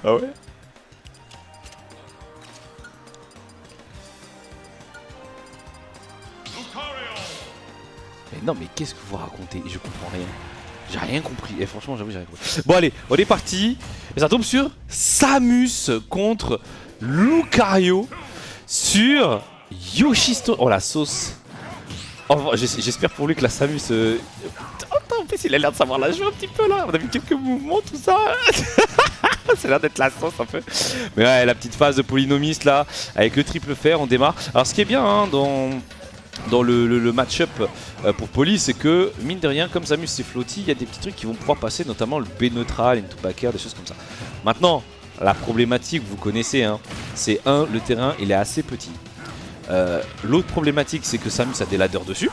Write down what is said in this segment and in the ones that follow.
Ah ouais? Mais non, mais qu'est-ce que vous racontez? Je comprends rien. J'ai rien compris. Et franchement, j'avoue, j'ai rien compris. Bon, allez, on est parti. Et ça tombe sur Samus contre Lucario sur Yoshisto. Oh la sauce. Oh, j'espère pour lui que la Samus. En plus, il a l'air de savoir la jouer un petit peu là. On a vu quelques mouvements, tout ça. Ça a l'air d'être la sauce un peu. Mais ouais, la petite phase de polynomiste là, avec le triple fer, on démarre. Alors, ce qui est bien hein, dans le match-up pour Poly, c'est que mine de rien, comme Samus c'est flotti, il y a des petits trucs qui vont pouvoir passer, notamment le B neutral, into backer, des choses comme ça. Maintenant, la problématique, vous connaissez, hein, c'est le terrain il est assez petit. L'autre problématique, c'est que Samus a des ladders dessus.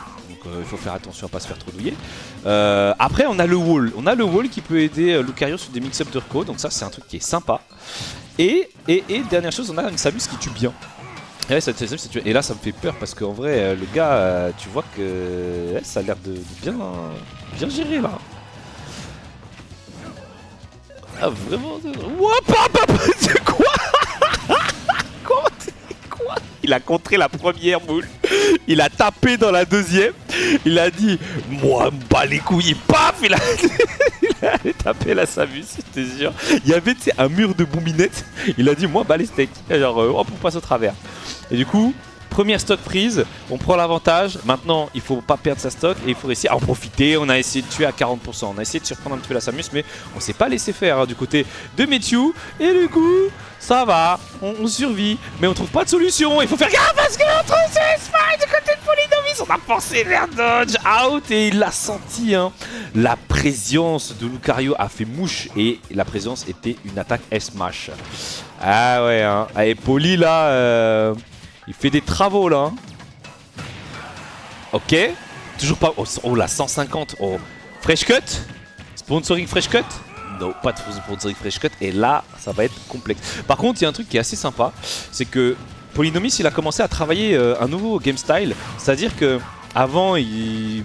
Il faut faire attention à pas se faire trop douiller. Après on a le wall qui peut aider Lucario sur des mix-up de reco, donc ça c'est un truc qui est sympa. Et dernière chose, on a une Samus qui tue bien. Et, ouais, et là ça me fait peur parce qu'en vrai le gars tu vois que ça a l'air de bien gérer là. Ah vraiment. C'est quoi? Quoi? Il a contré la première boule, il a tapé dans la deuxième, il a dit moi bats les couilles et paf il a tapé la Samus, je te jure. Il y avait un mur de bouminettes, il a dit moi bats les steaks, genre hop on passe au travers. Et du coup, première stock prise, on prend l'avantage, maintenant il faut pas perdre sa stock et il faut essayer à en profiter, on a essayé de tuer à 40%, on a essayé de surprendre un petit peu la Samus mais on s'est pas laissé faire hein, du côté de Metsu et du coup ça va, on survit, mais on trouve pas de solution, il faut faire gaffe parce que l'autre c'est Smile du côté de Polynomis, on a forcé vers dodge out et il l'a senti hein. La présence de Lucario a fait mouche et la présence était une attaque S-Mash. Ah ouais hein, et Poly là... il fait des travaux là. Hein. Ok. Toujours pas. Oh la 150. Oh. Fresh cut. Sponsoring fresh cut. Non, pas de sponsoring fresh cut. Et là, ça va être complexe. Par contre, il y a un truc qui est assez sympa. C'est que Polynomis, il a commencé à travailler un nouveau game style. C'est-à-dire que avant, le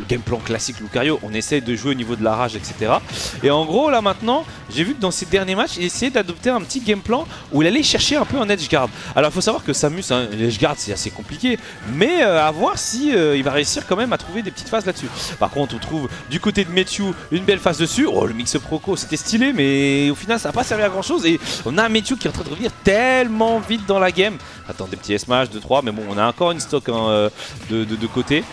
game plan classique Lucario, on essaie de jouer au niveau de la rage, etc. Et en gros, là maintenant, j'ai vu que dans ces derniers matchs, il essayait d'adopter un petit game plan où il allait chercher un peu un edge guard. Alors il faut savoir que Samus, hein, l'edge guard c'est assez compliqué, mais à voir si il va réussir quand même à trouver des petites phases là-dessus. Par contre, on trouve du côté de Metsu une belle phase dessus. Oh, le mix-up Roco, c'était stylé, mais au final, ça n'a pas servi à grand chose. Et on a un Metsu qui est en train de revenir tellement vite dans la game. Attends, des petits S-Mash, 2-3, mais bon, on a encore une stock hein, de côté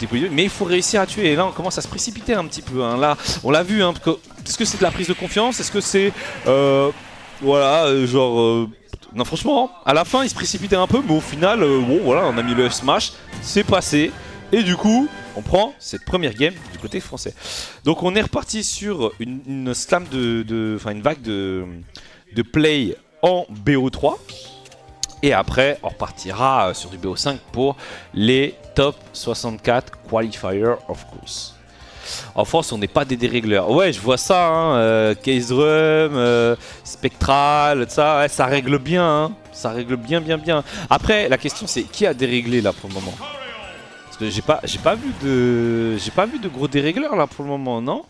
Polynomie, mais il faut réussir à tuer. Et là, on commence à se précipiter un petit peu. Hein. Là, on l'a vu. Hein, est-ce que c'est de la prise de confiance? Est-ce que c'est voilà, genre non, franchement, à la fin, il se précipitait un peu, mais au final, bon, voilà, on a mis le F-Smash, c'est passé, et du coup, on prend cette première game du côté français. Donc, on est reparti sur une slam enfin une vague de play en BO3. Et après, on repartira sur du BO5 pour les top 64 qualifiers, of course. En France, on n'est pas des dérégleurs. Ouais, je vois ça, hein, Case Drum, Spectral, ça, ouais, ça règle bien, hein, ça règle bien. Après, la question c'est qui a déréglé là pour le moment? Parce que j'ai pas vu de gros dérégleurs là pour le moment, non?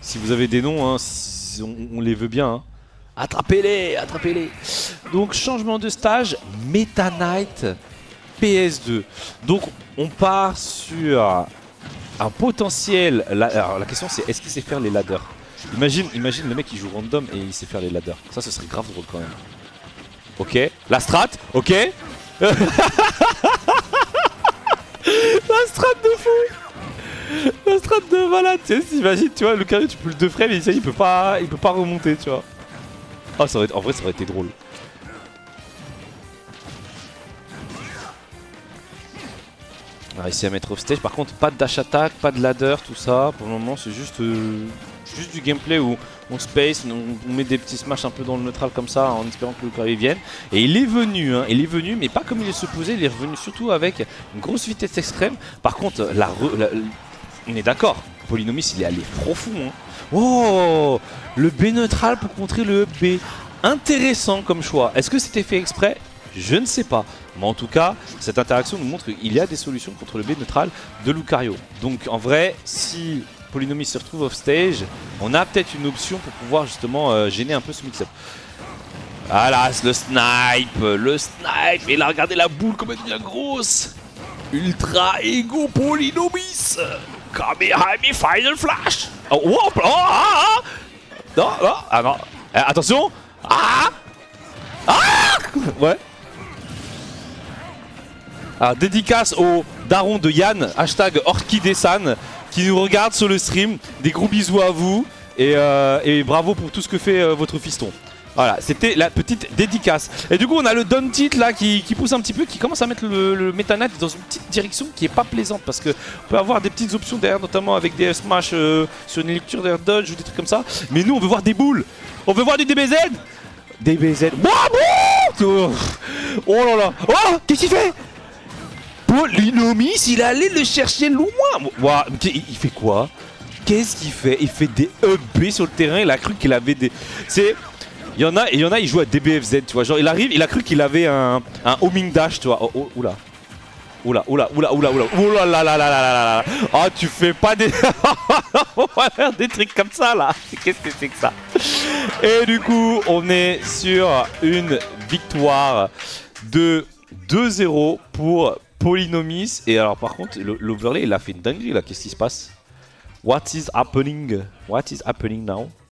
Si vous avez des noms, hein, on les veut bien. Hein. Attrapez-les. Donc changement de stage, Meta Knight PS2. Donc on part sur un potentiel. Alors la question c'est est-ce qu'il sait faire les ladders? Imagine le mec qui joue random et il sait faire les ladders. Ça ce serait grave drôle quand même. Ok, la strat, ok. La strat de fou. La strat de malade. Tu sais, imagine, tu vois, Lucario tu peux le 2 frames et il peut pas remonter, tu vois. Oh, en vrai, ça aurait été drôle. On a réussi à mettre off stage. Par contre, pas de dash attack, pas de ladder, tout ça. Pour le moment, c'est juste du gameplay où on space, on met des petits smash un peu dans le neutral comme ça en espérant que Lucario vienne. Et il est venu, hein, mais pas comme il est supposé. Il est revenu surtout avec une grosse vitesse extrême. Par contre, on est d'accord. Polynomis, il est allé profond. Hein. Oh, le B neutral pour contrer le B. Intéressant comme choix. Est-ce que c'était fait exprès? Je ne sais pas. Mais en tout cas, cette interaction nous montre qu'il y a des solutions contre le B neutral de Lucario. Donc en vrai, si Polynomie se retrouve off stage, on a peut-être une option pour pouvoir justement gêner un peu ce mix-up. Ah là, le snipe. Et là, regardez la boule comme elle devient grosse. Ultra Ego Polynomis. Kamehame Final Flash. Oh, oh, oh, ah, ah. Non, non, ah non. Attention. Ah. Ah. Ouais. Alors, dédicace au daron de Yann, hashtag Orchidé-san, qui nous regarde sur le stream. Des gros bisous à vous et bravo pour tout ce que fait votre fiston. Voilà, c'était la petite dédicace. Et du coup, on a le Don Tit là qui pousse un petit peu, qui commence à mettre le Meta Knight dans une petite direction qui est pas plaisante parce que on peut avoir des petites options derrière, notamment avec des Smash sur une lecture d'air dodge ou des trucs comme ça. Mais nous, on veut voir des boules. On veut voir du DBZ. DBZ. Oh là là. Oh, qu'est-ce qu'il fait? Polynomis, il allait le chercher loin. Wow, il fait quoi? Qu'est-ce qu'il fait? Il fait des EB sur le terrain. Il a cru qu'il avait des. C'est. Il y en a, il joue à DBFZ, tu vois. Genre, il arrive, il a cru qu'il avait un homing dash, tu vois. Oh, oh, oula. Oula, oula, oula, oula, oula. Oula là là là là là là. Oh, tu fais pas des. On va faire des trucs comme ça là. Qu'est-ce que c'est que ça? Et du coup, on est sur une victoire de 2-0 pour Polynomis. Et alors, par contre, l'overlay, il a fait une dinguerie là. Qu'est-ce qui se passe? What is happening? What is happening now?